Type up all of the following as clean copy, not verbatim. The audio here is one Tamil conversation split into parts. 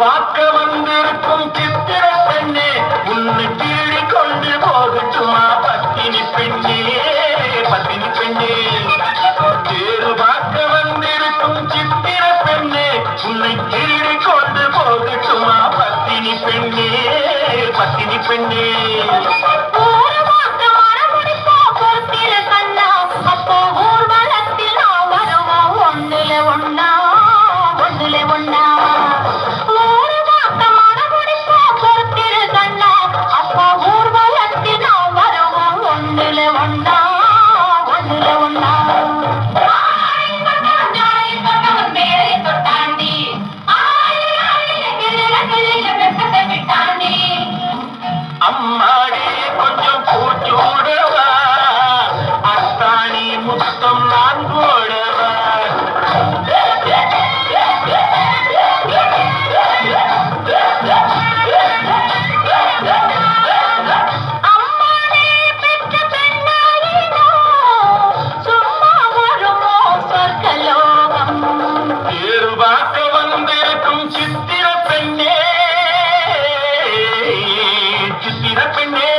பார்க்க வந்திருக்கும் சித்திர பெண்ணே, உன்னை கீழி கொண்டு போகட்டுமா பத்தினி பெண்ணே, பத்தினி பெண்ணே. தேறு பார்க்க வந்திருக்கும் சித்திர பெண்ணே, உன்னை கீழி கொண்டு போகட்டுமா பத்தினி பெண்ணே, பத்தினி பெண்ணே. அம்மாடி கொஞ்சம் பூச்சூடவா, அத்தாணி முத்தம் நான் போடவா. தேறு பார்க்க வந்திருக்கும் சித்திர பெண்ணே, சித்திர பெண்ணே.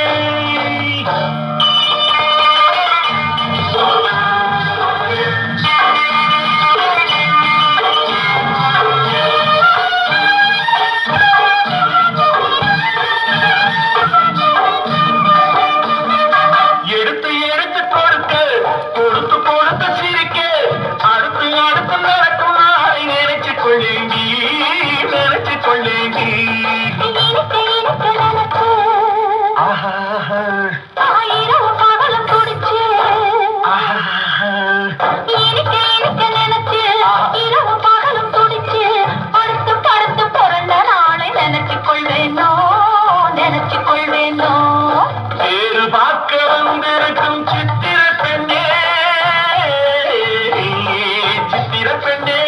எடுத்து எடுத்து கொடுக்க, கொடுத்து கொடுத்து சிரிக்க, அடுத்து அடுத்து நடக்கும் நாளை நினைச்சு கொள்ளேண்டி, நினைச்சு கொள்ளேண்டி. தேறு பார்க்க வந்திருக்கும் சித்திர பெண்ணே, சித்திர பெண்ணே.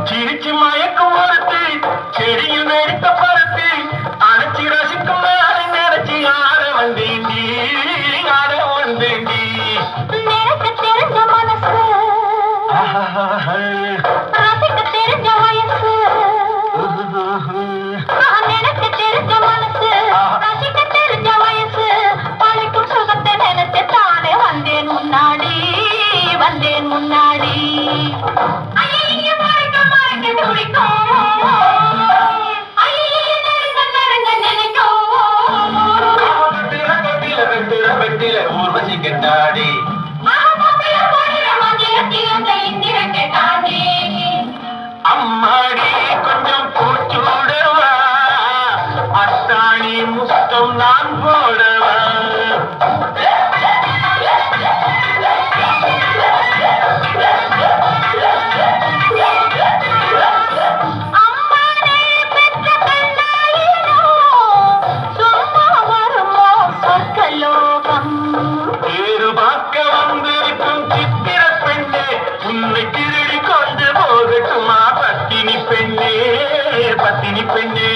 சிரிச்சு மயக்கும் ஒருத்தி, செடியில் வெடித்த பருத்தி, அணைச்சி ரசிக்கும் நாளை நினைச்சி ஆட வந்தேண்டி, ஆட வந்தேண்டி. தெரிஞ்ச மனசு ரசிக்க தெரிஞ்ச வயசு, எனக்கு தெரிஞ்ச மனசு ரசிக்க தெரிஞ்ச வயசு, பழிக்கும் சுகத்தை நினைச்சு தானே வந்தேன் முன்னாடி, வந்தேன் முன்னாடி. ஊர்வசி கெட்டாடி, அம்மாடி கொஞ்சம் பூச்சூடவா, அத்தாணி முத்தம் நான் போடவா. தேறு பார்க்க வந்திருக்கும் சித்திர பெண்ணே, உன்னை திருடி கொண்டு போகட்டுமா பத்தினி பெண்ணே, பத்தினி பெண்ணே.